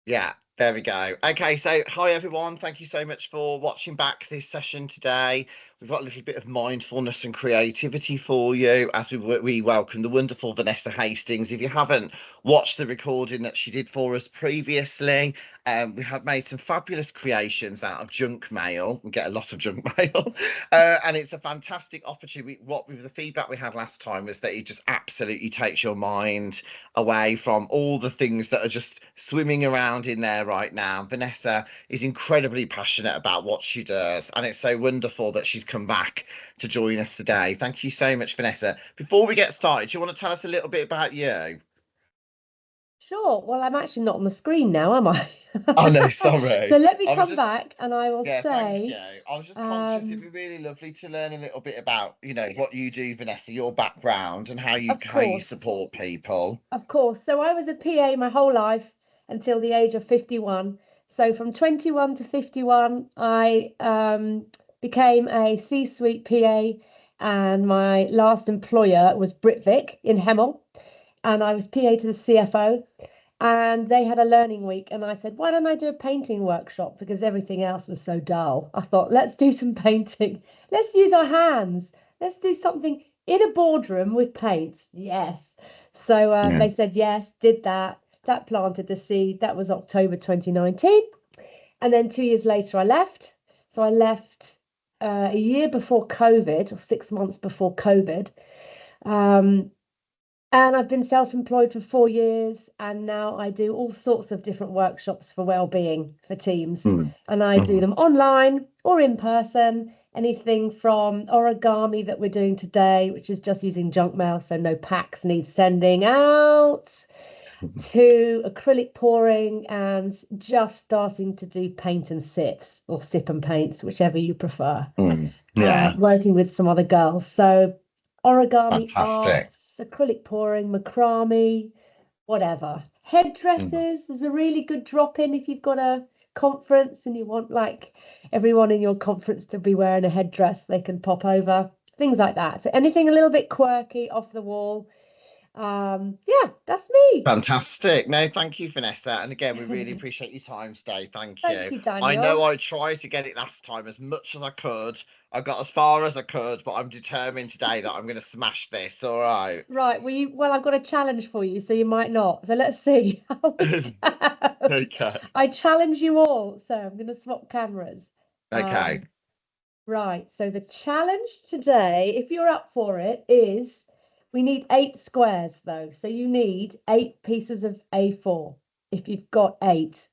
Yeah, there we go. Okay, so hi everyone. Thank you so much for watching back this session today. We've got a little bit of mindfulness and creativity for you as we welcome the wonderful Vanessa Hastings. If you haven't watched the recording that she did for us previously, we have made some fabulous creations out of junk mail. We get a lot of junk mail, and it's a fantastic opportunity. What with the feedback we had last time was that it just absolutely takes your mind away from all the things that are just swimming around in there right now. Vanessa is incredibly passionate about what she does, and it's so wonderful that she's come back to join us today. Thank you so much, Vanessa. Before we get started, do you want to tell us a little bit about you? Sure. Well, I'm actually not on the screen now, am I? Oh no, So sorry. let me I was come just back and I will Yeah, thank you. say, I was just conscious it'd um, be really lovely to learn a little bit about, what you do, Vanessa, your background and how you of how you course, support people. of course. So I was a PA my whole life until the age of 51. So from 21 to 51, I became a C-suite PA, and my last employer was Britvic in Hemel, and I was PA to the CFO. And they had a learning week, and I said, why don't I do a painting workshop, because everything else was so dull. I thought, let's do some painting. Let's use our hands. Let's do something in a boardroom with paints. Yes. So Yeah. they said yes, did that. That planted the seed. That was October 2019. And then 2 years later I left. So I left a year before COVID, or 6 months before COVID. um, and I've been self-employed for 4 years, and now I do all sorts of different workshops for well-being for teams. Mm. And I do Mhm. them online or in person, anything from origami that we're doing today, which is just using junk mail, so no packs need sending out, to acrylic pouring, and just starting to do paint and sips, or sip and paints, whichever you prefer, Mm. Yeah, working with some other girls. So origami fantastic. arts, acrylic pouring, macrame, whatever. Mm. Headdresses is a really good drop in if you've got a conference and you want like everyone in your conference to be wearing a headdress, they can pop over. Things like that. So anything a little bit quirky, off the wall. Yeah, that's me. Fantastic. No, thank you, Vanessa. And again, we really appreciate your time today. Thank Thank you. you, I know Daniel. I tried to get it last time as much as I could. I got as far as I could, but I'm determined today that I'm going to smash this. All right. Right, well, I've got a challenge for you, so you might not. So let's see how we go. Okay. I challenge you all. So I'm going to swap cameras. Okay. Um, right, so the challenge today, if you're up for it, is we need 8 squares though. So you need 8 pieces of A4 if you've got 8.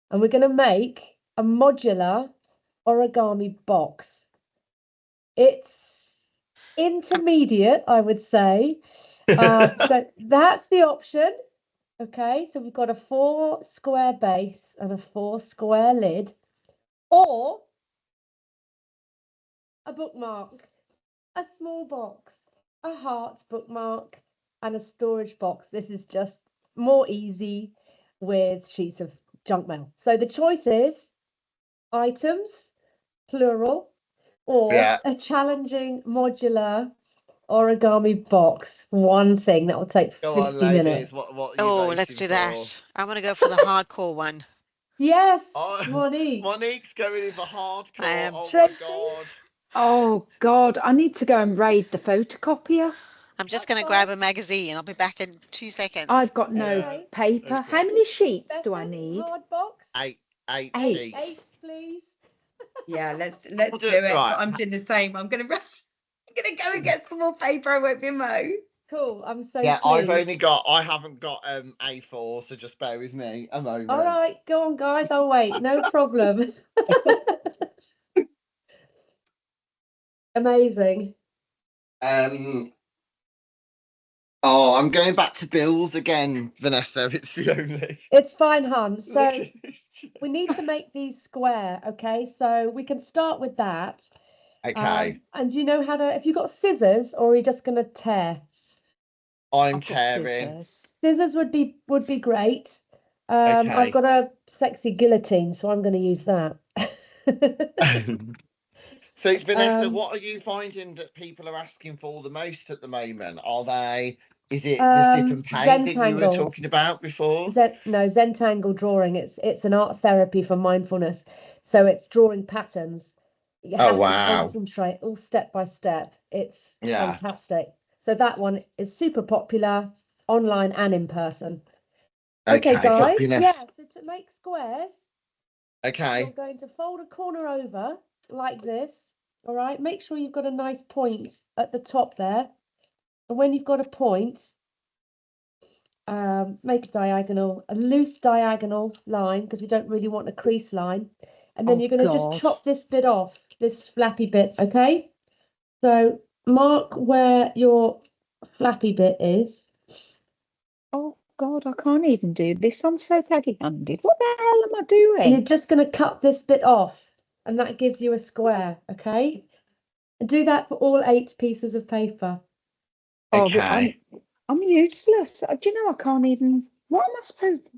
And we're going to make a modular origami box. It's Um, intermediate, I would say. So that's the option. Okay, so we've got a 4 square base and a 4 square lid, or a bookmark, a small box, a heart bookmark, and a storage box. This is just more easy with sheets of junk mail. So the choice is items, plural, or Yeah. a challenging modular origami box. One thing that will take Go on, 50 ladies. minutes. What are you oh, let's voting do for? that. I want to go for the hardcore one. Yes, Oh, Monique. Monique's going in for I hardcore. am. Oh my Tracy, God. Oh God, I need to go and raid the photocopier. I'm just that's going to fine. grab a magazine. I'll be back in 2 seconds. I've got no Yeah. Okay. paper. How Okay. many sheets do I Stefan, need? hard box. Eight Eight, sheets. eight, Eight. please. Yeah, I'll let's do do it. it. Right. But I'm doing the same. I'm gonna go and get some more paper. I won't be mo. Cool. I'm so Yeah, pleased. I haven't got A4, so just bear with me a All moment. right, go on, guys. I'll wait. No problem. Amazing. Um, oh, I'm going back to bills again, Vanessa. It's the only. It's fine, hun. Look So at this. we need to make these square, okay? So we can start with that. Okay, And do you know how to, if you've got scissors, or are you just gonna tear? I'm I've got tearing. scissors. Scissors would be great. I've Okay. got a sexy guillotine, so I'm gonna use that. So, Vanessa, Um, what are you finding that people are asking for the most at the moment? Are they Is it the sip and paint that you were Zentangle. talking about before? No, Zentangle drawing. It's an art therapy for mindfulness. So it's drawing patterns. You Oh, have to wow. concentrate all step by step. It's Yeah. fantastic. So that one is super popular online and in person. Okay, guys. fabulous. Yeah, so to make squares, you're Okay. going to fold a corner over like this. All right. Make sure you've got a nice point at the top there. And when you've got a point, make a loose diagonal line, because we don't really want a crease line. And then Oh, you're going to just God. chop this bit off, this flappy bit, okay? So mark where your flappy bit is. Oh, God, I can't even do this. I'm so heavy-handed. What the hell am I And you're doing? just going to cut this bit off, and that gives you a square, okay? And do that for all 8 pieces of paper. Oh, but Okay. I'm useless. Do you know I can't even... What am I supposed to...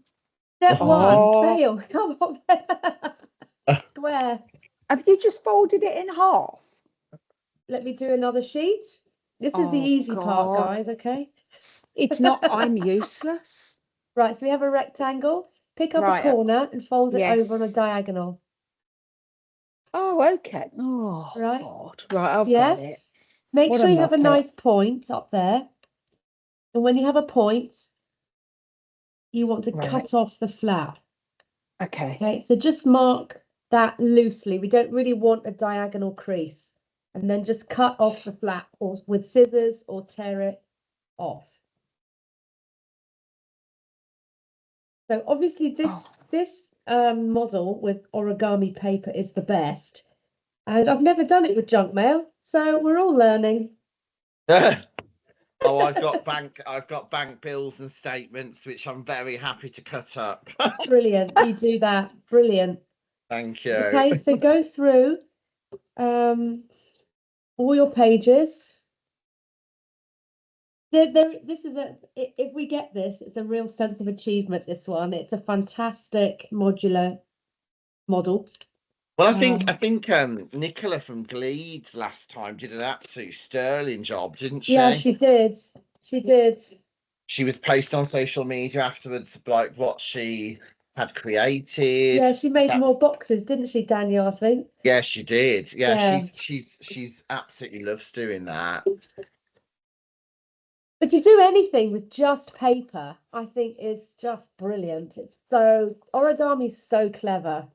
Step Oh. 1, fail. Come on. Square. Have you just folded it in half? Let me do another sheet. This is the Oh, easy part, God. guys, okay? It's not... I'm useless. Right, so we have a rectangle. Pick up a Right. corner and fold it over on a Yes. diagonal. Oh, okay. Oh, Right. God. Right, I've Yes. got it. Make What sure a you have a muppet. nice point up there. And when you have a point, you want to Right. cut off the flap. Okay. Okay, so just mark that loosely. We don't really want a diagonal crease. And then just cut off the flap or with scissors or tear it off. So obviously this model with origami paper is the best. And I've never done it with junk mail, so we're all learning. Oh, I've got bank bills and statements, which I'm very happy to cut up. Brilliant. You do that. Brilliant. Thank you. Okay, so go through all your pages. This is if we get this, it's a real sense of achievement, this one. It's a fantastic modular model. Well, I think Nicola from Gleeds last time did an absolute sterling job, didn't she? Yeah, she did. She did. She was posting on social media afterwards, like what she had created. Yeah, she made more boxes, didn't she, Daniel, I think? Yeah, she did. Yeah, Yeah. she's absolutely loves doing that. But to do anything with just paper, I think is just brilliant. Origami's so clever.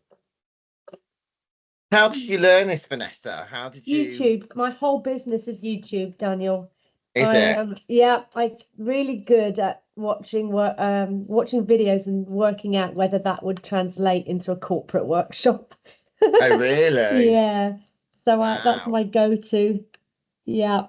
How did you learn this, Vanessa? How did you? YouTube. My whole business is YouTube, Daniel. Is it? Yeah, I'm really good at watching videos and working out whether that would translate into a corporate workshop. Oh, really? Yeah. So that's Wow. my go-to. Yeah.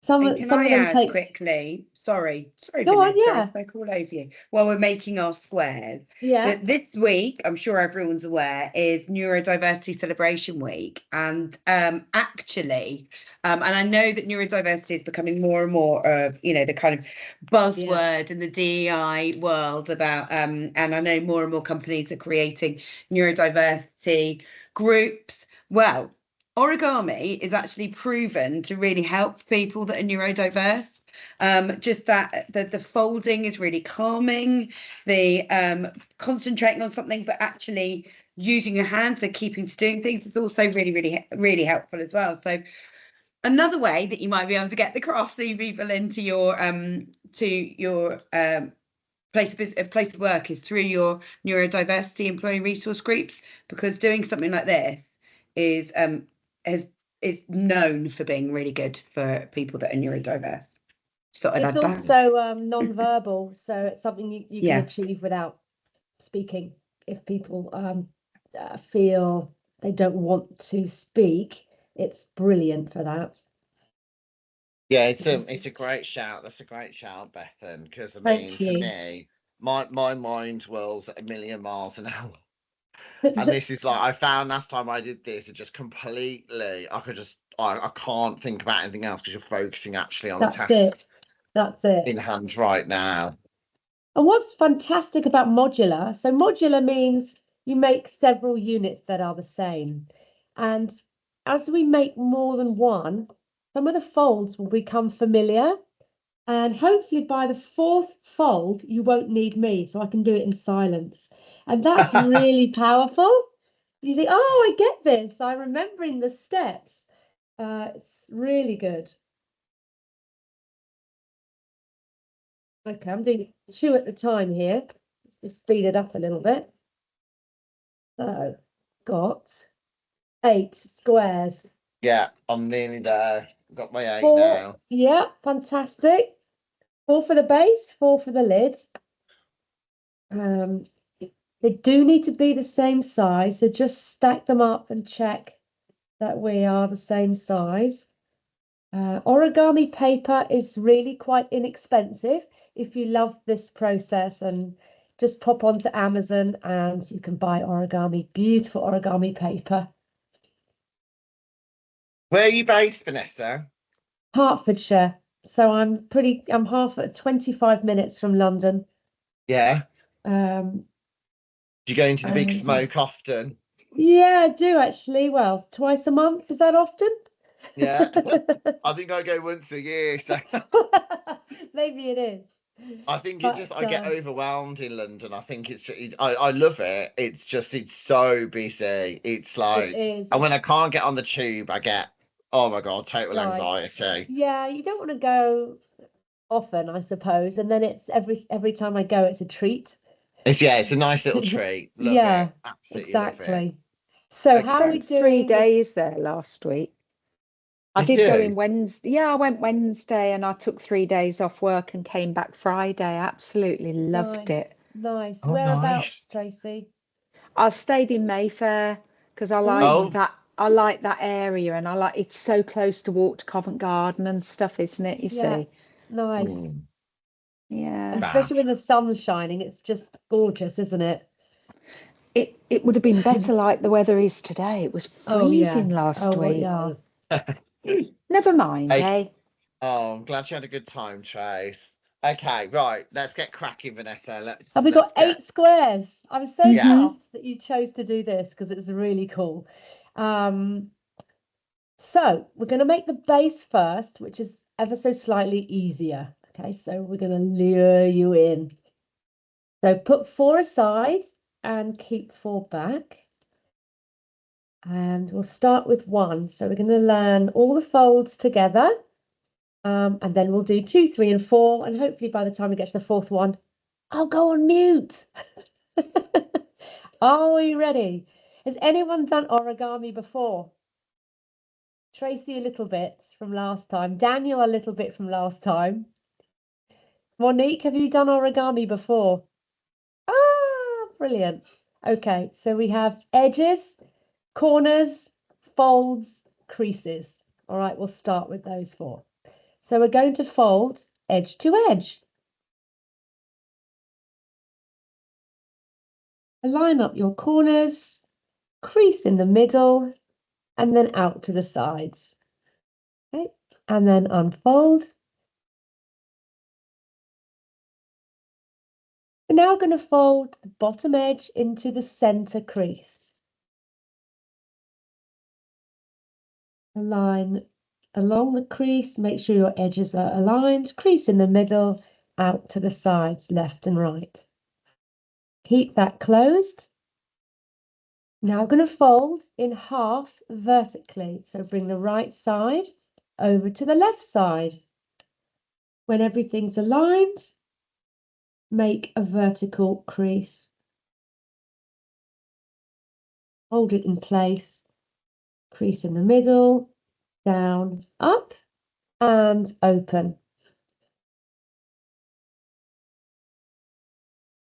And can I add take quickly? Sorry, Go on, Vanessa, I yeah. spoke all over you. While we're making our squares, Yeah. that this week, I'm sure everyone's aware, is Neurodiversity Celebration Week, and actually, and I know that neurodiversity is becoming more and more of the kind of buzzword in the DEI world about, and I know more and more companies are creating neurodiversity groups. Well, origami is actually proven to really help people that are neurodiverse. Just that the folding is really calming, the concentrating on something but actually using your hands, so keeping to doing things, is also really, really, really helpful as well. So another way that you might be able to get the crafty people into your place of work is through your neurodiversity employee resource groups, because doing something like this is known for being really good for people that are neurodiverse. So It's also non-verbal, so it's something you can achieve without speaking. If people feel they don't want to speak, it's brilliant for that. Yeah, it's a great shout. That's a great shout, Bethan, because I mean, for me, my mind whirls at 1,000,000 miles an hour. And this is like, I found last time I did this, it just completely, I can't think about anything else because you're focusing actually on the task. That's it. In hand right now. And what's fantastic about modular, so modular means you make several units that are the same. And as we make more than one, some of the folds will become familiar. And hopefully by the fourth fold, you won't need me, so I can do it in silence. And that's really powerful. You think, oh, I get this. I'm remembering the steps. It's really good. Okay, I'm doing 2 at a time here. Let's speed it up a little bit. So, got 8 squares. Yeah, I'm nearly there. Got my 8 4, now. yeah, fantastic. 4 for the base, 4 for the lid. They do need to be the same size, so just stack them up and check that we are the same size. Origami paper is really quite inexpensive if you love this process, and just pop onto Amazon and you can buy origami, beautiful origami paper. Where are you based, Vanessa? Hertfordshire. So I'm 25 minutes from London. Yeah. Um, Do you go into the big and, smoke often? yeah, I do actually. Well, twice a month. Is that often? Yeah. I think I go once a year, so Maybe it is. I think But, I get overwhelmed in London. I think I love it. It's just it's so busy. It's like, it is. and when I can't get on the tube, I get, oh my God, total Right. anxiety. Yeah, you don't want to go often, I suppose. And then it's every time I go, it's a treat. It's a nice little treat. Love Yeah, it. Absolutely love it. exactly. So That's how are we great. doing? 3 days there last week. I Did did go you? in Wednesday. Yeah, I went Wednesday and I took 3 days off work and came back Friday. Absolutely loved it. Nice. Oh, Whereabouts, nice. Tracy? I stayed in Mayfair because I Oh. like that. I like that area, and I like it's so close to walk to Covent Garden and stuff, isn't it? You Yeah, see, nice. Mm. yeah. And especially when the sun's shining, it's just gorgeous, isn't it? It would have been better like the weather is today. It was Oh, yeah. freezing last well, week. yeah. Never mind, Hey. eh? Oh, I'm glad you had a good time, Trace. Okay, right. Let's get cracking, Vanessa. Have we got 8 squares? I'm so Yeah. chuffed that you chose to do this because it's really cool. So we're going to make the base first, which is ever so slightly easier. Okay, so we're going to lure you in. So put 4 aside and keep 4 back. And we'll start with 1. So we're going to learn all the folds together. And then we'll do 2, 3, and 4. And hopefully by the time we get to the 4th one, I'll go on mute. Are we ready? Has anyone done origami before? Tracy a little bit from last time. Daniel a little bit from last time. Monique, have you done origami before? Ah, brilliant. Okay, so we have edges, corners, folds, creases. All right, we'll start with those 4. So we're going to fold edge to edge. Line up your corners, crease in the middle, and then out to the sides. Okay, and then unfold. We're now going to fold the bottom edge into the center crease. Align along the crease, make sure your edges are aligned, crease in the middle, out to the sides, left and right. Keep that closed. Now I'm going to fold in half vertically. So bring the right side over to the left side. When everything's aligned, make a vertical crease. Hold it in place, crease in the middle, down, up, and open.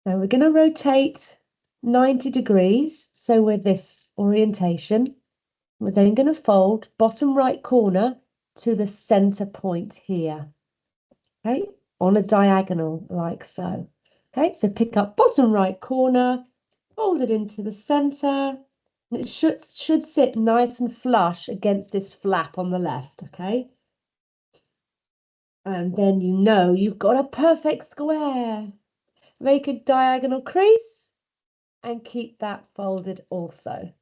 Now we're going to rotate 90 degrees, so with this orientation. We're then going to fold bottom right corner to the center point here, okay, on a diagonal like so. Okay, so pick up bottom right corner, fold it into the center, and it should sit nice and flush against this flap on the left, okay? And then you know you've got a perfect square. Make a diagonal crease and keep that folded also.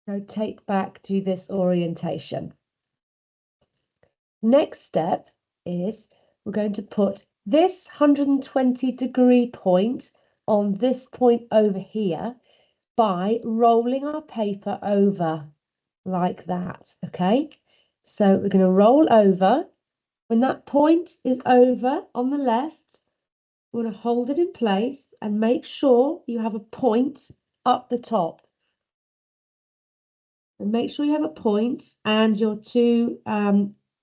Rotate back to this orientation. Next step is we're going to put this 120-degree point on this point over here by rolling our paper over like that, okay? So we're going to roll over. When that point is over on the left, we're going to hold it in place and make sure you have a point up the top. And make sure you have a point and your two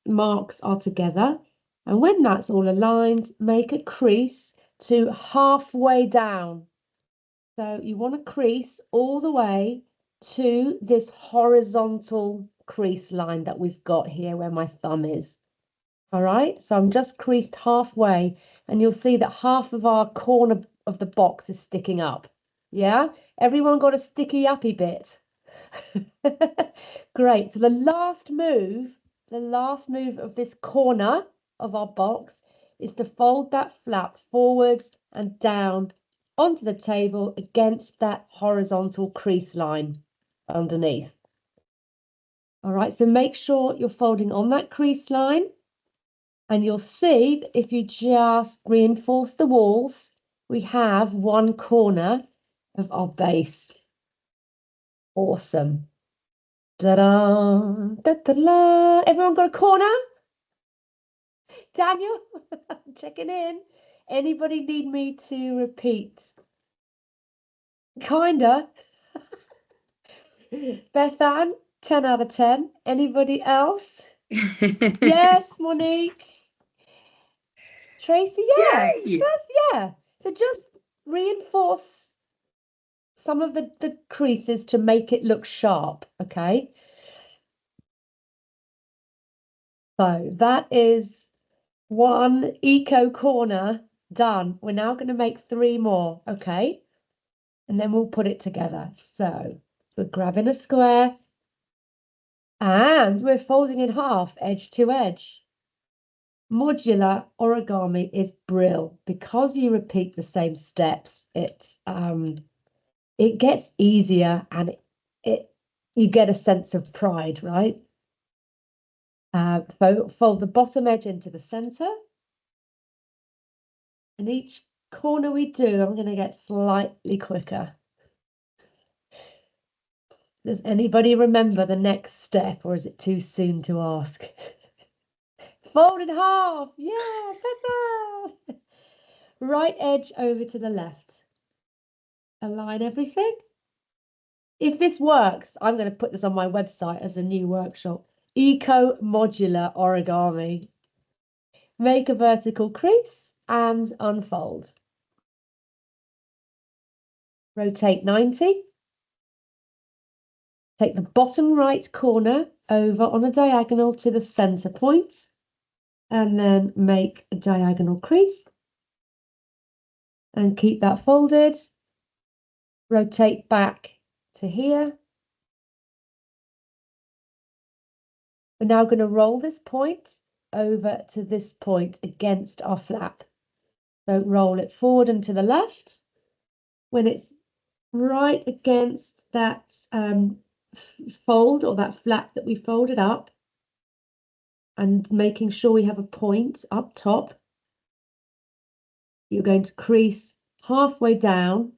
marks are together. And when that's all aligned, make a crease to halfway down. So you want to crease all the way to this horizontal crease line that we've got here where my thumb is. All right, so I'm just creased halfway and you'll see that half of our corner of the box is sticking up. Yeah, everyone got a sticky uppy bit? Great. So the last move of this corner of our box is to fold that flap forwards and down onto the table against that horizontal crease line underneath. All right, so make sure you're folding on that crease line, and you'll see that if you just reinforce the walls, we have one corner of our base. Awesome. Ta-da, da-da-da. Everyone got a corner? Daniel, checking in. Anybody need me to repeat? Kinda. Bethan, 10 out of 10. Anybody else? Yes, Monique. Tracy, yeah. Yay! Yeah. So just reinforce some of the creases to make it look sharp, okay? So that is one eco corner done. We're now going to make 3 more, okay? And then we'll put it together. So we're grabbing a square and we're folding in half, edge to edge. Modular origami is brill because you repeat the same steps. It gets easier and you get a sense of pride, right? Fold the bottom edge into the center. And each corner we do, I'm going to get slightly quicker. Does anybody remember the next step, or is it too soon to ask? Fold in half. Yeah, better. Right edge over to the left. Align everything. If this works, I'm going to put this on my website as a new workshop. Eco modular origami. Make a vertical crease and unfold. Rotate 90. Take the bottom right corner over on a diagonal to the center point and then make a diagonal crease and keep that folded. Rotate back to here. We're now going to roll this point over to this point against our flap. So roll it forward and to the left. When it's right against that fold or that flap that we folded up, and making sure we have a point up top, you're going to crease halfway down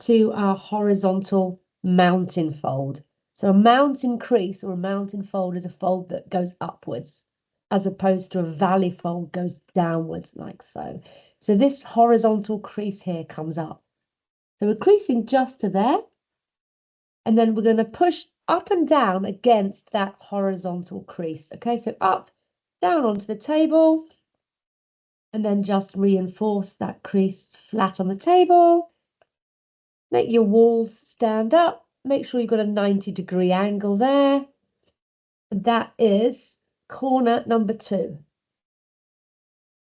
to our horizontal mountain fold. So a mountain crease or a mountain fold is a fold that goes upwards, as opposed to a valley fold goes downwards like so. So this horizontal crease here comes up. So we're creasing just to there, and then we're going to push up and down against that horizontal crease. Okay, so up, down onto the table, and then just reinforce that crease flat on the table. Make your walls stand up. Make sure you've got a 90-degree angle there. And that is corner number 2.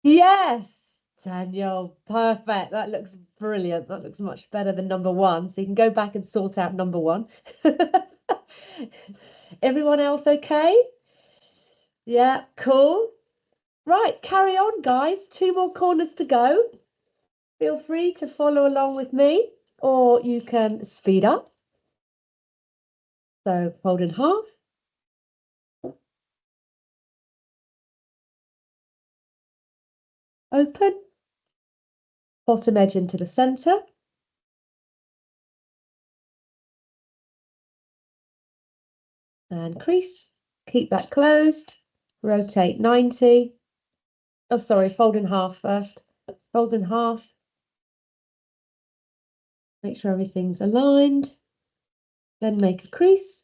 Yes, Daniel, perfect. That looks brilliant. That looks much better than number 1. So you can go back and sort out number 1. Everyone else okay? Yeah, cool. Right, carry on, guys. 2 more corners to go. Feel free to follow along with me, or you can speed up. So fold in half. open, bottom edge into the center, and crease. Keep that closed, rotate 90. Oh, sorry, fold in half first. Fold in half. Make sure everything's aligned. Then make a crease.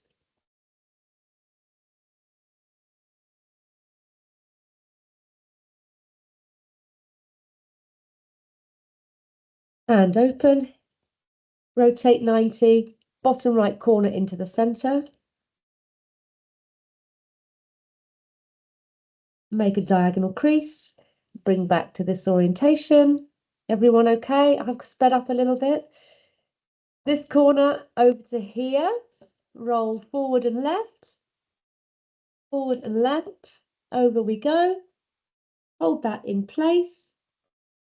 And open. Rotate 90, bottom right corner into the center. Make a diagonal crease. Bring back to this orientation. Everyone okay? I've sped up a little bit. This corner over to here. Roll forward and left. Forward and left. Over we go. Hold that in place.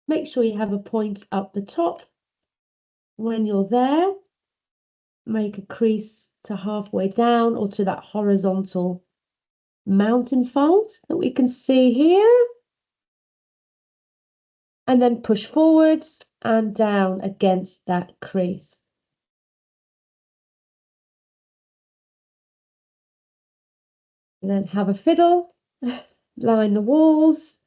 Make sure you have a point up the top. When you're there, make a crease to halfway down or to that horizontal mountain fold that we can see here. And then push forwards and down against that crease. And then have a fiddle, line the walls,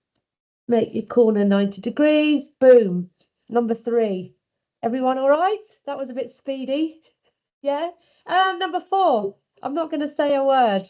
make your corner 90 degrees, boom, number 3. Everyone all right? That was a bit speedy. Yeah. Number 4, I'm not going to say a word.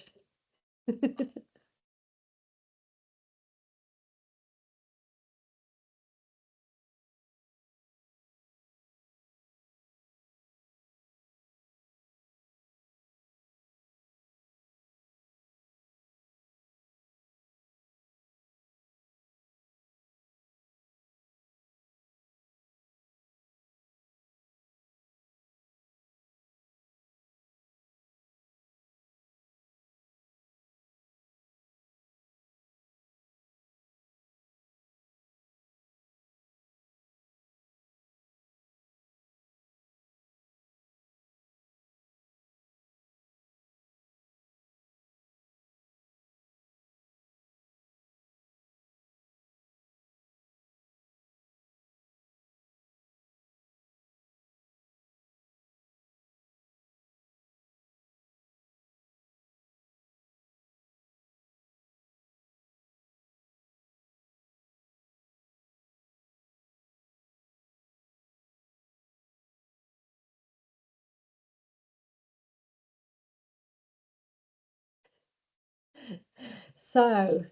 So,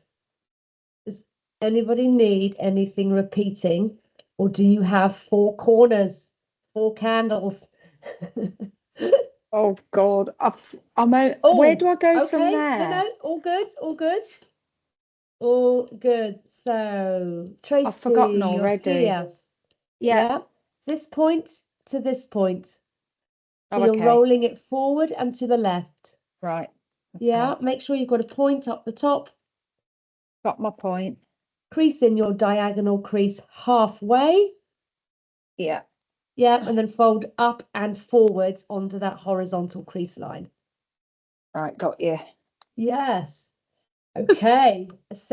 does anybody need anything repeating, or do you have 4 corners, 4 candles? Oh God, I'm out. Oh, Where do I go from okay. there? No, all good, all good. All good. So, Tracy, I've forgotten you're already. here. Yeah. This point to this point. So Oh, you're okay. rolling it forward and to the left. Right. Yeah, Okay. make sure you've got a point up the top. Got my point. Crease in your diagonal crease halfway. Yeah. Yeah, and then fold up and forwards onto that horizontal crease line. Right, got you. Yes. Okay.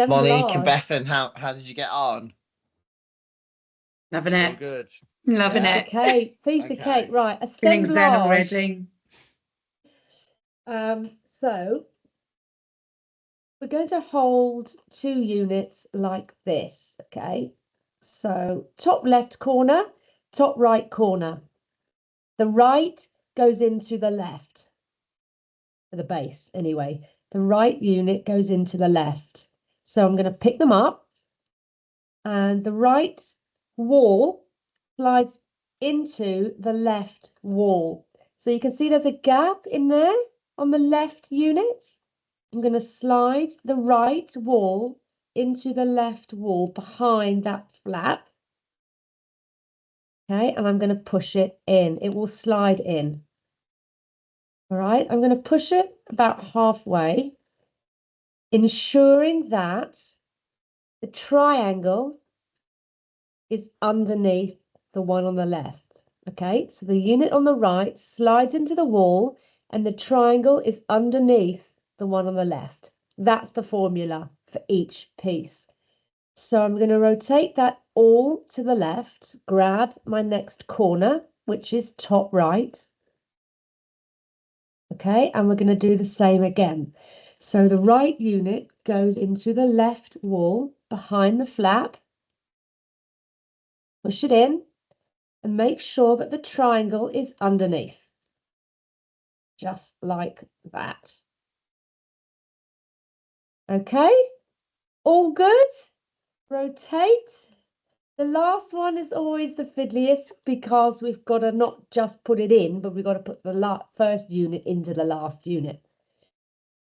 Monique and Assemblage. Bethan, how did you get on? Loving All it. good. Loving Yeah. Piece of it. cake. Piece of Okay. cake. Right. Feeling zen Assemblage. already. So we're going to hold 2 units like this. Okay. So top left corner, top right corner. The right goes into the left. For the base, anyway. The right unit goes into the left. So I'm going to pick them up, and the right wall slides into the left wall. So you can see there's a gap in there on the left unit. I'm going to slide the right wall into the left wall behind that flap. Okay, and I'm going to push it in. It will slide in. All right, I'm going to push it about halfway, ensuring that the triangle is underneath the one on the left. Okay, so the unit on the right slides into the wall and the triangle is underneath the one on the left. That's the formula for each piece. So I'm going to rotate that all to the left, grab my next corner, which is top right. Okay, and we're going to do the same again. So the right unit goes into the left wall behind the flap. Push it in and make sure that the triangle is underneath. Just like that. Okay, all good. Rotate. The last one is always the fiddliest because we've got to not just put it in, but we've got to put the first unit into the last unit.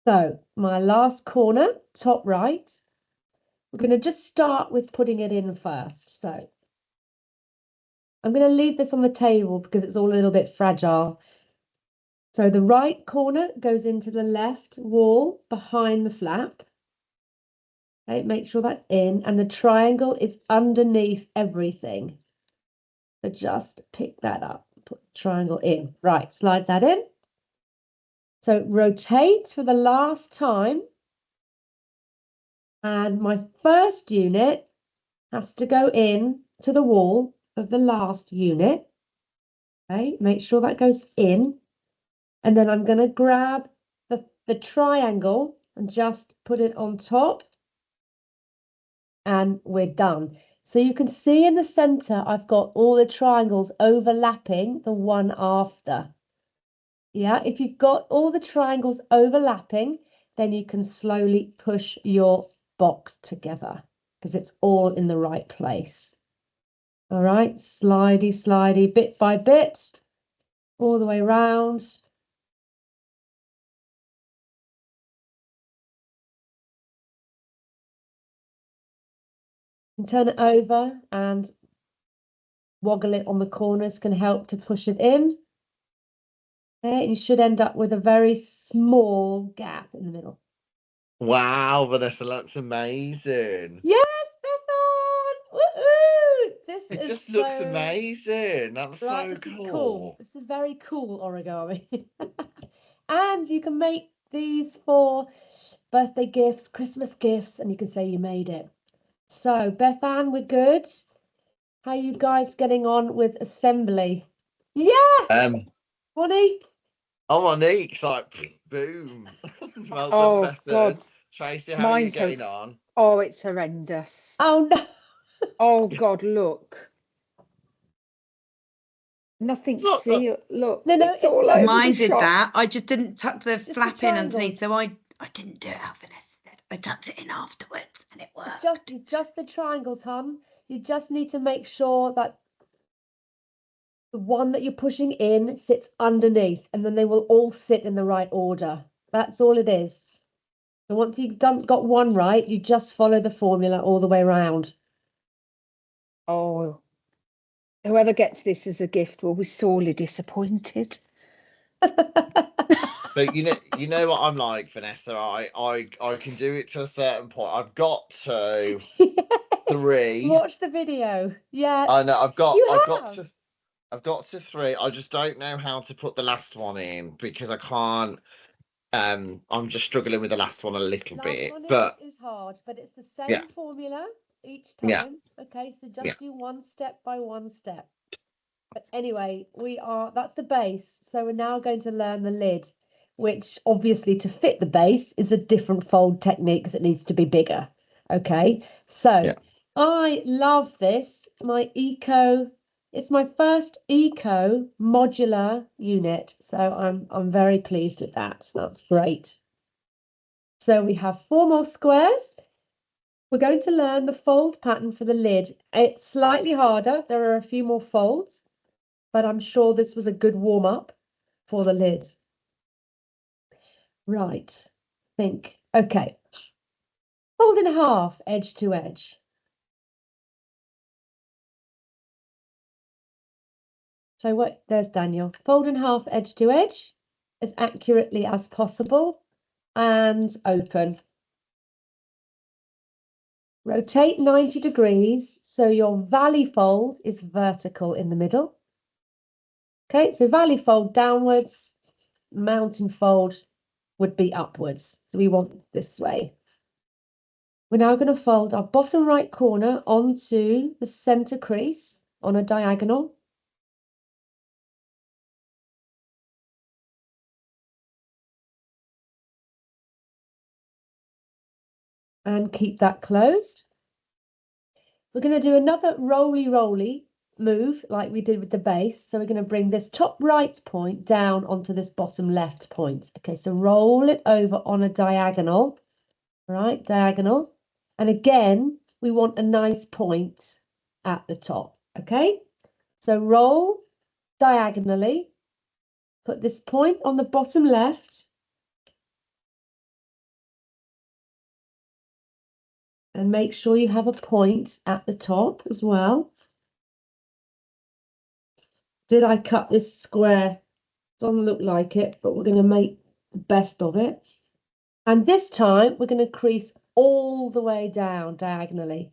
So my last corner, top right, we're going to just start with putting it in first. So I'm going to leave this on the table because it's all a little bit fragile. So the right corner goes into the left wall behind the flap. Okay, make sure that's in, and the triangle is underneath everything. So just pick that up, put the triangle in. Right, slide that in. So rotate for the last time. And my first unit has to go in to the wall of the last unit. Okay, make sure that goes in. And then I'm going to grab the triangle and just put it on top. And we're done. So you can see in the center, I've got all the triangles overlapping the one after. Yeah, if you've got all the triangles overlapping, then you can slowly push your box together because it's all in the right place. All right, slidey, slidey, bit by bit, all the way around. And turn it over and woggle it on the corners can help to push it in. Okay, you should end up with a very small gap in the middle. Wow, Vanessa, looks amazing. Yes, Bethan! Woohoo! It This just is looks so amazing. That's right. so This is cool. cool. This is very cool origami. And you can make these for birthday gifts, Christmas gifts, and you can say you made it. So, Bethan, we're good. How are you guys getting on with assembly? Yeah, Bonnie. I'm on Eeks, like boom. Well done, Oh Bethan. God, Tracy, how are you mine's getting on? oh, it's horrendous. Oh no. Oh God, look. Nothing Look, sealed. Look, No, it's it's all just- over Mine the did shop. that. I just didn't tuck the the flap in underneath, so triangles. I didn't do it how Vanessa did. I tucked it in afterwards, and it worked. Just the triangles, hun. You just need to make sure that the one that you're pushing in sits underneath, and then they will all sit in the right order. That's all it is. So once you've got one right, you just follow the formula all the way around. Oh, whoever gets this as a gift will be sorely disappointed. but you know what I'm like, Vanessa. I can do it to a certain point. I've got to 3. Watch the video. Yeah. I know I've got have. I've got to 3. I just don't know how to put the last one in because I can't. I'm just struggling with the last one a little bit. But is hard, but it's the same yeah, formula each yeah, time. Okay, so yeah. just do one step by one step. But anyway, that's the base. So we're now going to learn the lid, which obviously to fit the base is a different fold technique because it needs to be bigger. Okay, so Yeah. I love this. It's my first eco modular unit. So I'm very pleased with that. So that's great. So we have 4 more squares. We're going to learn the fold pattern for the lid. It's slightly harder. There are a few more folds, but I'm sure this was a good warm up for the lid. Right, think. Okay. Fold in half, edge to edge. So there's Daniel. Fold in half, edge to edge, as accurately as possible, and open. Rotate 90 degrees so your valley fold is vertical in the middle. Okay, so valley fold downwards, mountain fold would be upwards. So we want this way. We're now going to fold our bottom right corner onto the center crease on a diagonal. And keep that closed. We're going to do another roly move like we did with the base. So we're going to bring this top right point down onto this bottom left point. Okay, so roll it over on a diagonal, right? Diagonal. And again, we want a nice point at the top. Okay, so roll diagonally, put this point on the bottom left. And make sure you have a point at the top as well. Did I cut this square? Doesn't look like it, but we're going to make the best of it. And this time we're going to crease all the way down diagonally.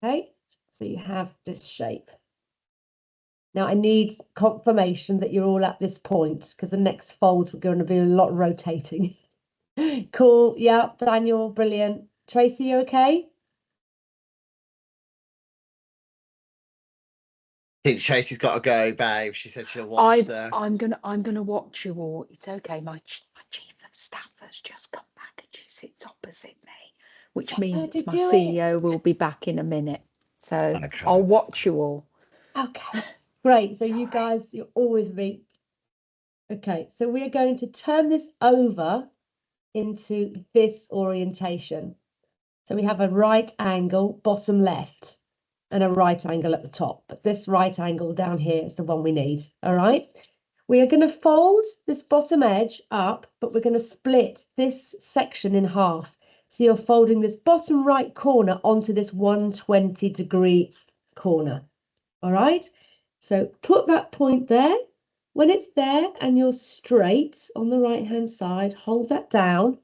Okay, so you have this shape. Now I need confirmation that you're all at this point, because the next fold we're going to be a lot of rotating. Cool. Yeah, Daniel, brilliant. Tracy, you okay? I think Tracy's got to go, babe. She said she'll watch I'm gonna watch you all. It's okay. My chief of staff has just come back and she sits opposite me, which means my CEO will be back in a minute. So Okay. I'll watch you all. Okay, great. So you guys, you're always me. Okay, so we are going to turn this over into this orientation. So we have a right angle bottom left and a right angle at the top, but this right angle down here is the one we need. All right, we are going to fold this bottom edge up, but we're going to split this section in half. So you're folding this bottom right corner onto this 120-degree corner. All right, so put that point there. When it's there and you're straight on the right hand side, hold that down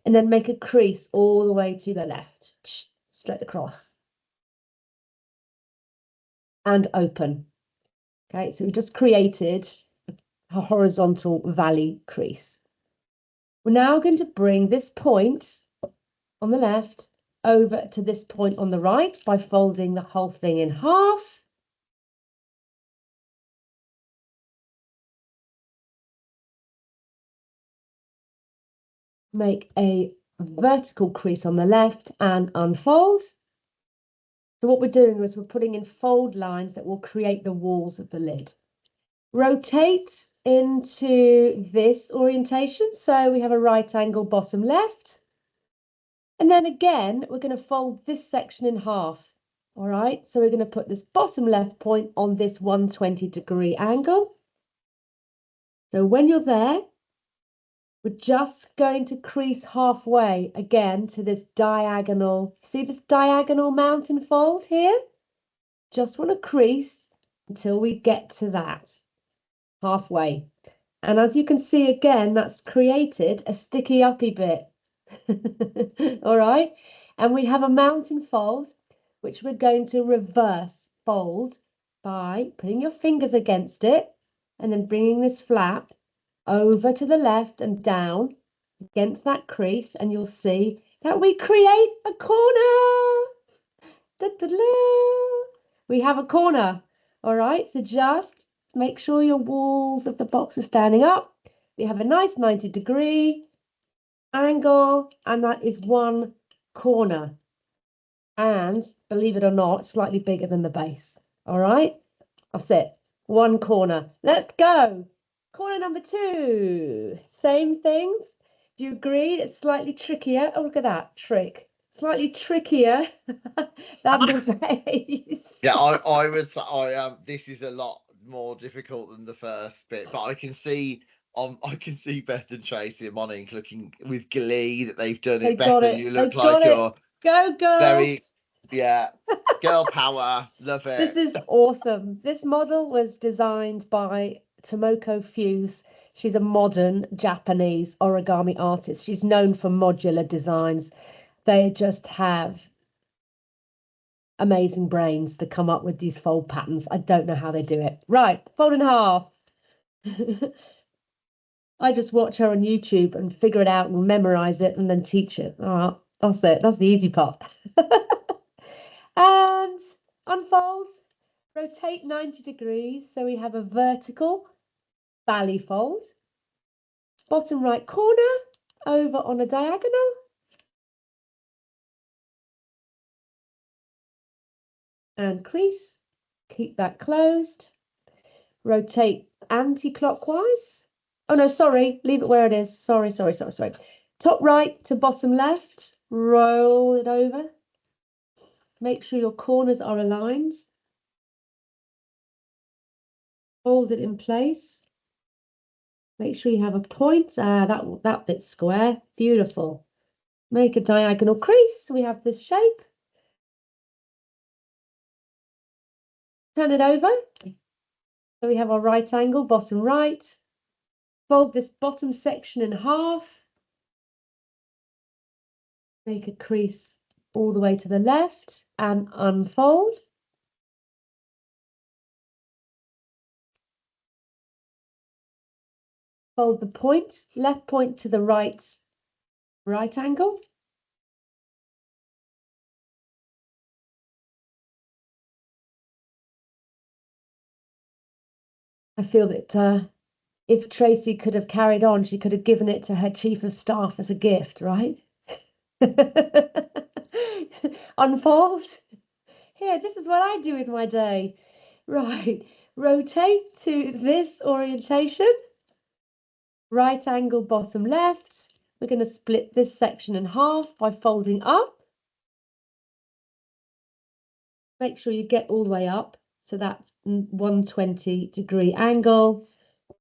and then make a crease all the way to the left, straight across and open. Okay, so we just created a horizontal valley crease. We're now going to bring this point on the left over to this point on the right by folding the whole thing in half. Make a vertical crease on the left and unfold. So what we're doing is we're putting in fold lines that will create the walls of the lid. Rotate into this orientation. So we have a right angle bottom left. And then again, we're going to fold this section in half. All right, so we're going to put this bottom left point on this 120-degree angle. So when you're there, we're just going to crease halfway again to this diagonal. See this diagonal mountain fold here? Just want to crease until we get to that halfway. And as you can see again, that's created a sticky uppy bit. All right. And we have a mountain fold, which we're going to reverse fold by putting your fingers against it and then bringing this flap over to the left and down against that crease, and you'll see that we create a corner. Da, da, da. We have a corner. All right, so just make sure your walls of the box are standing up. We have a nice 90-degree angle, and that is one corner. And believe it or not, slightly bigger than the base. All right, that's it. One corner. Let's go. Corner number 2. Same things. Do you agree? It's slightly trickier. Oh, look at that trick. Slightly trickier than the base. Yeah, I would say this is a lot more difficult than the first bit, but I can see Beth and Tracy and Monique looking with glee that they've done it. Beth, and you look like you're go girl. Very, yeah, girl power. Love it. This is awesome. This model was designed by Tomoko Fuse. She's a modern Japanese origami artist. She's known for modular designs. They just have amazing brains to come up with these fold patterns. I don't know how they do it. Right, fold in half. I just watch her on YouTube and figure it out and memorize it and then teach it. That's it. That's the easy part. And unfold, rotate 90 degrees. So we have a vertical valley fold. Bottom right corner, over on a diagonal. And crease. Keep that closed. Rotate anti-clockwise. Oh no, sorry, leave it where it is. Sorry. Top right to bottom left, roll it over. Make sure your corners are aligned. Hold it in place. Make sure you have a point. That bit's square. Beautiful. Make a diagonal crease. We have this shape. Turn it over. So we have our right angle, bottom right. Fold this bottom section in half. Make a crease all the way to the left and unfold. Fold the point, left point to the right angle. I feel that if Tracy could have carried on, she could have given it to her chief of staff as a gift, right? Unfold. Here, this is what I do with my day. Right, rotate to this orientation. Right angle, bottom left. We're going to split this section in half by folding up. Make sure you get all the way up to that 120-degree angle.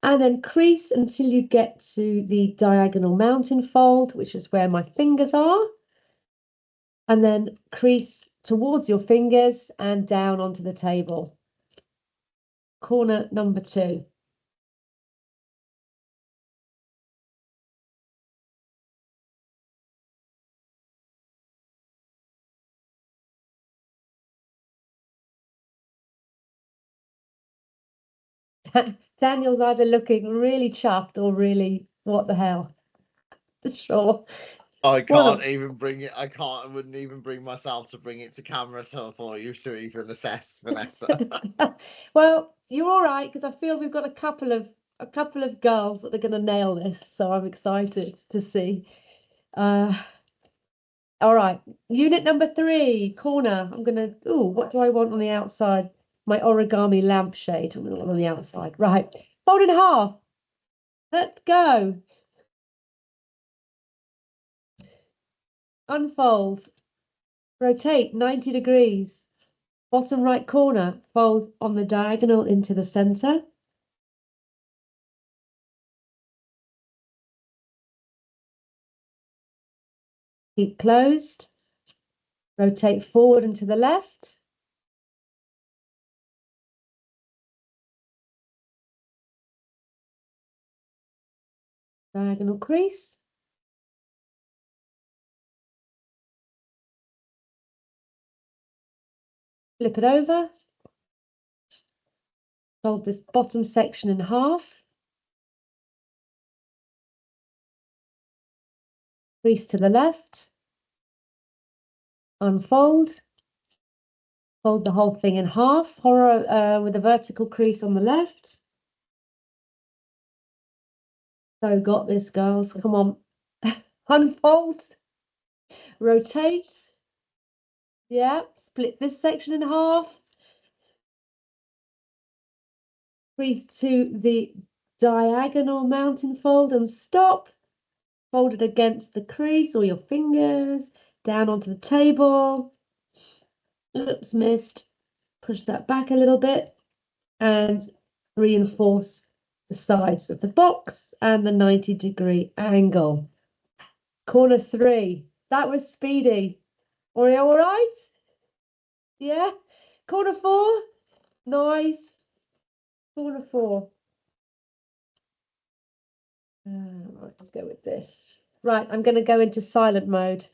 And then crease until you get to the diagonal mountain fold, which is where my fingers are. And then crease towards your fingers and down onto the table. Corner number 2. Daniel's either looking really chuffed or really, what the hell? Sure. I can't even bring it. I wouldn't even bring myself to bring it to camera for you to even assess, Vanessa. Well, you're all right because I feel we've got a couple of girls that are going to nail this, so I'm excited to see. All right, unit number 3, corner. I'm gonna. Oh, what do I want on the outside? My origami lampshade. I'm gonna want on the outside. Right, fold in half. Let's go. Unfold. Rotate 90 degrees. Bottom right corner, fold on the diagonal into the center. Keep closed. Rotate forward and to the left. Diagonal crease. Flip it over. Fold this bottom section in half. Crease to the left. Unfold. Fold the whole thing in half, with a vertical crease on the left. So got this, girls. Come on. Unfold. Rotate. Yeah. Split this section in half. Crease to the diagonal mountain fold and stop. Fold it against the crease or your fingers. Down onto the table. Oops, missed. Push that back a little bit and reinforce the sides of the box and the 90-degree angle. Corner 3. That was speedy. Are you all right? Yeah. Corner 4. Nice. Corner 4. Right, let's go with this. Right, I'm going to go into silent mode.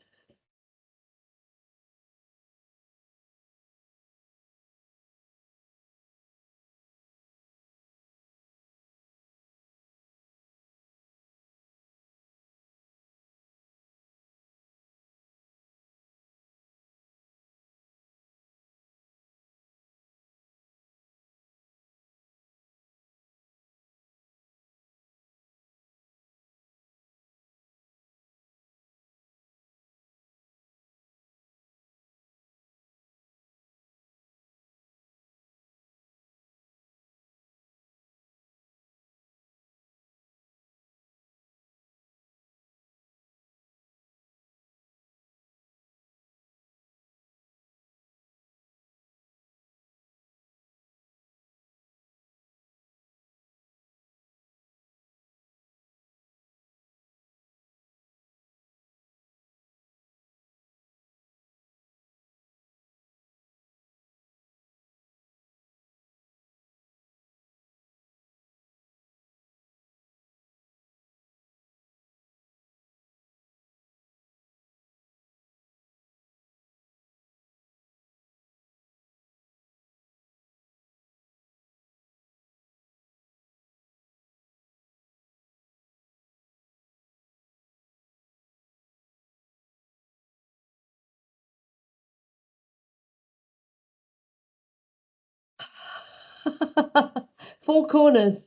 4 corners.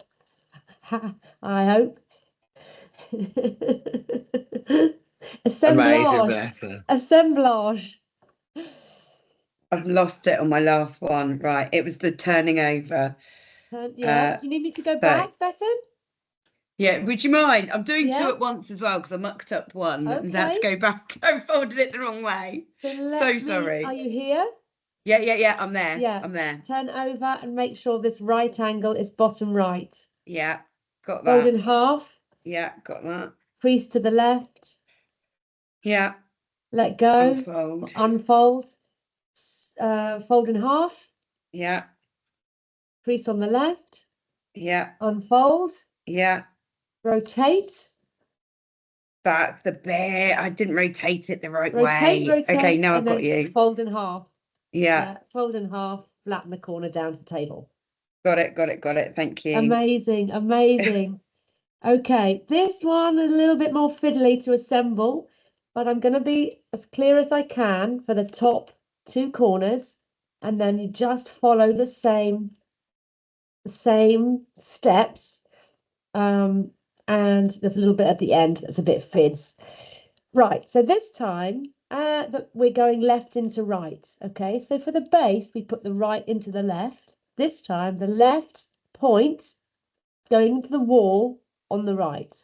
I hope. Amazing, Assemblage. Vanessa. Assemblage. I've lost it on my last one. Right, it was the turning over. Yeah. Do you need me to go so back, Bethan? yeah, would you mind? I'm doing Yeah. 2 at once as well because I mucked up one and had to Okay. go back. I folded it the wrong way. So sorry. Are you here? Yeah. I'm there. Yeah. I'm there. Turn over and make sure this right angle is bottom right. Yeah, got Fold that. in half. Yeah, got that. Crease to the left. Yeah. Let go. Unfold. Unfold. Fold in half. Yeah. Crease on the left. Yeah. Unfold. Yeah. Rotate. That's the bit. I didn't rotate it the right way. Rotate. Okay, now I've and got then you. Fold in half. Yeah. Fold in half. Flatten the corner down to the table. Got it. Thank you. Amazing. Okay, this one is a little bit more fiddly to assemble, but I'm going to be as clear as I can for the top 2 corners, and then you just follow the same steps. And there's a little bit at the end that's a bit fids. Right, so this time we're going left into right. Okay, so for the base, we put the right into the left. This time, the left point going into the wall on the right.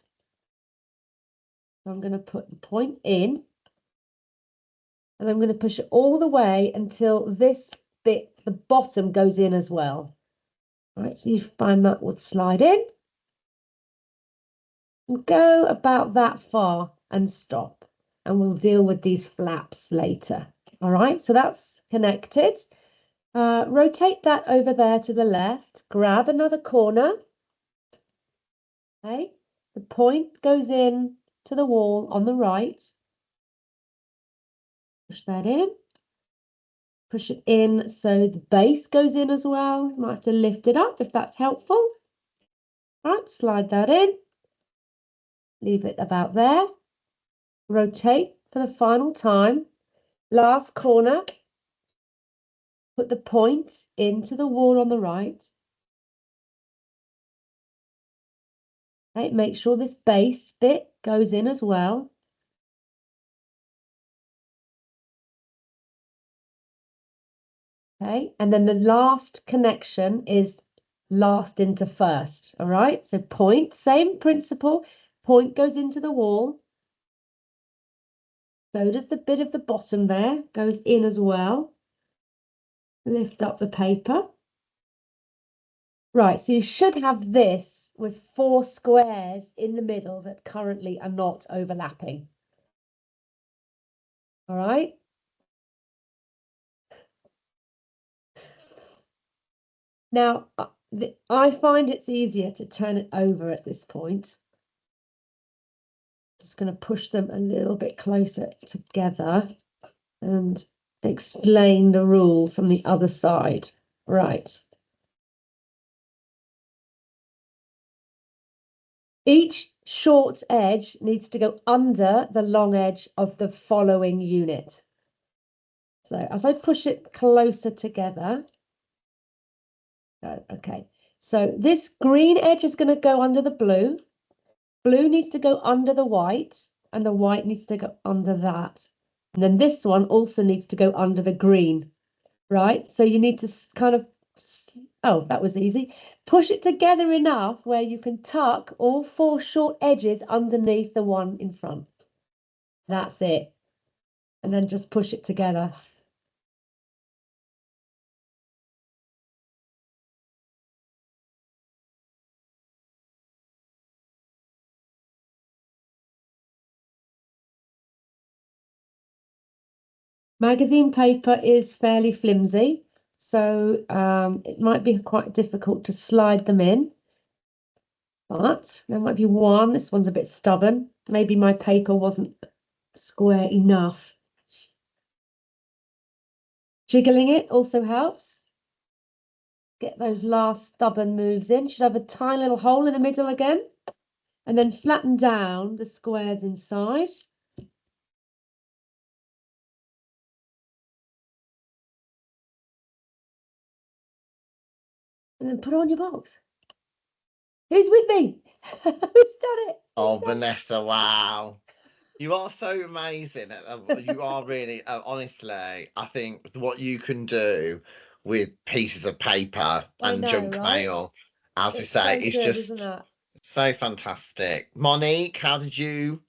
So I'm going to put the point in, and I'm going to push it all the way until this bit, the bottom, goes in as well. All right, so you find that would slide in. We'll go about that far and stop, and we'll deal with these flaps later. All right, so that's connected. Rotate that over there to the left, grab another corner. Okay, the point goes in to the wall on the right. Push that in. Push it in so the base goes in as well. Might have to lift it up if that's helpful. Right, slide that in. Leave it about there. Rotate for the final time. Last corner. Put the point into the wall on the right. Okay, make sure this base bit goes in as well. Okay, and then the last connection is last into first. All right, so point, same principle. Point goes into the wall. So does the bit of the bottom there, goes in as well. Lift up the paper. Right, so you should have this with 4 squares in the middle that currently are not overlapping. All right. Now, I find it's easier to turn it over at this point. Just going to push them a little bit closer together and explain the rule from the other side. Right. Each short edge needs to go under the long edge of the following unit. So as I push it closer together, okay, so this green edge is going to go under the blue. Blue needs to go under the white, and the white needs to go under that. And then this one also needs to go under the green, right? So you need to kind of, oh, that was easy. Push it together enough where you can tuck all 4 short edges underneath the one in front. That's it. And then just push it together. Magazine paper is fairly flimsy, so it might be quite difficult to slide them in. But there might be one. This one's a bit stubborn. Maybe my paper wasn't square enough. Jiggling it also helps. Get those last stubborn moves in. Should have a tiny little hole in the middle again. And then flatten down the squares inside. and then put it on your box. Who's with me? Who's done it? Oh, Vanessa, wow. You are so amazing. You are really, honestly, I think what you can do with pieces of paper I and know, junk right? mail, as we It's say, so is good, just isn't it? so fantastic. Monique, how did you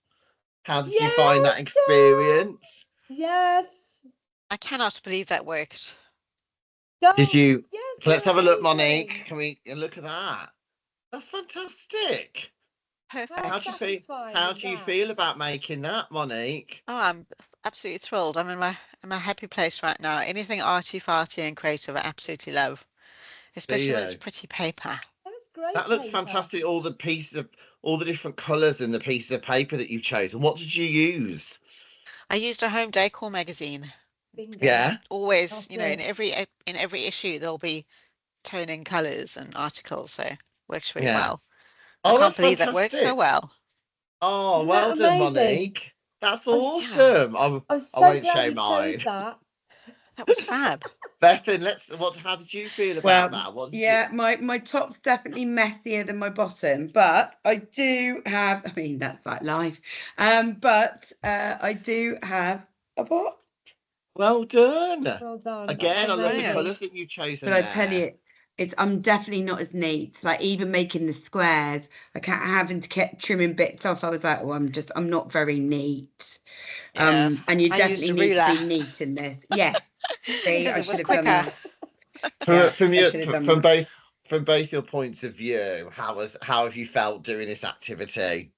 Yes, find that experience? yes. I cannot believe that worked. Did you? Yes, Let's they're have a look, Monique. amazing. Can we look at that? That's fantastic. How How do you Perfect. feel? satisfying How is do you that? feel about making that, Monique? Oh, I'm absolutely thrilled. I'm in my happy place right now. Anything arty farty and creative, I absolutely love, Do especially when it's you? pretty paper. That's great That looks paper. fantastic. All the pieces of all the different colours and the pieces of paper that you've chosen. What did you use? I used a home decor magazine. Bingo. Yeah. Always, in Lovely. every issue there'll be toning colors and articles, so works really Yeah. well. I Oh, can't that's believe that works so fantastic. well. Oh, Isn't well that done, amazing? Monique. That's Yeah, awesome. I'm I so won't glad show you chose mine. that. that was fab. Bethan, how did you feel about Well, that? What did you yeah, my top's definitely messier than my bottom, but I do have, I mean, that's like life. But I do have a pot. Well done. Well done. That's Again, I love the amazing. colours that you've chosen But I tell there. you, I'm definitely not as neat. Like even making the squares, I kept having to keep trimming bits off. I was like, well, I'm not very neat. Yeah, And you I used definitely a need to ruler be neat in this. Yes. See, because I it should was have done quicker. that. Yeah, I should have done that. From both your points of view, how have you felt doing this activity?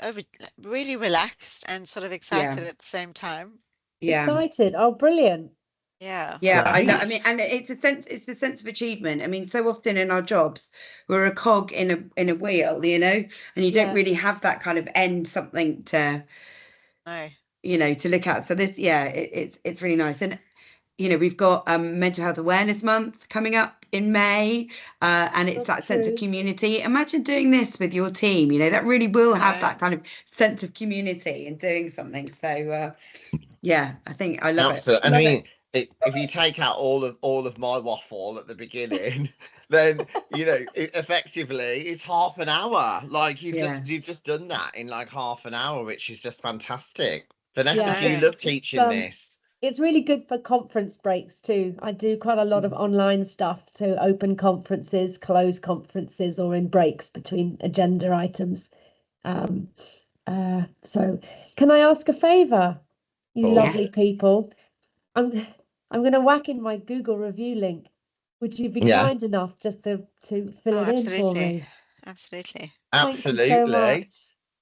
Over, really relaxed and sort of Yeah, excited at the same time. yeah. Excited. Oh, brilliant. Yeah, Yeah, I Great. mean, and it's the sense of achievement. I mean, so often in our jobs, we're a cog in a wheel, and you don't Yeah. really have that kind of end something to, no, to look at. So this, yeah, it's really nice. And we've got Mental Health Awareness Month coming up in May, and it's That's that sense of true. community. Imagine doing this with your team. That really will have no. that kind of sense of community and doing something. So yeah, I think I love it. Absolutely. And I Love it. mean, if you take out all of my waffle at the beginning, then effectively it's half an hour. Like Yeah. you've just done that in like half an hour, which is just fantastic. Vanessa, Yeah. do you No. love teaching this? It's really good for conference breaks too. I do quite a lot of online stuff to open conferences, close conferences, or in breaks between agenda items. Um, so can I ask a favor, you Of Yes. lovely people? I'm going to whack in my Google review link. Would you be Yeah, kind enough just to fill Oh, it in for absolutely, me? absolutely. Thank you so absolutely. much.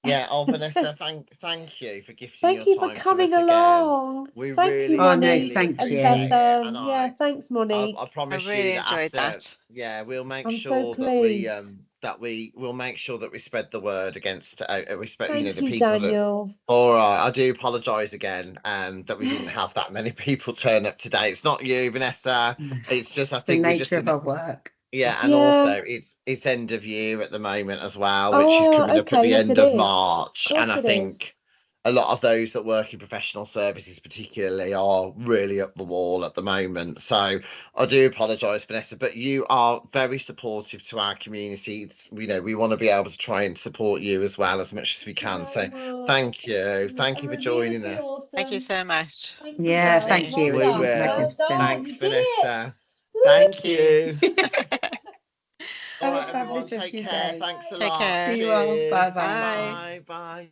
Yeah, oh Vanessa, thank you for gifting Thank your you for time to coming us again. along. We Thank you, really, Oh no, Monique really thank and appreciate you. it. And Bethan. Yeah, thanks, I Monique. I promise you really that enjoyed after, that. yeah, we'll make I'm so sure pleased. that we will make sure that we spread the word against respect, Thank the you, people that. Daniel. All right, I do apologise again, that we didn't have that many people turn up today. It's not you, Vanessa. It's just I The think we're just nature of in. our work. Yeah, and Yeah. also it's end of year at the moment as well, which is Oh, coming up at okay. the Yes, end it of is. Of March, and course I it is. think a lot of those that work in professional services particularly are really up the wall at the moment. So I do apologise, Vanessa, but you are very supportive to our community. We want to be able to try and support you as well as much as we can. So Well, thank you. Thank a you for review would joining be us. Thank you awesome. so much. Thank you, Yeah, guys. thank Lovely. you. Well It's We done. much will. Well done. Thanks, You understand. did it. Vanessa. Woo! Thank Thank you. you. All Have a right, everyone, fabulous rest take of your care. day. Thanks a Take lot. care. See you all. Bye Cheers. bye. Bye. Bye. Bye.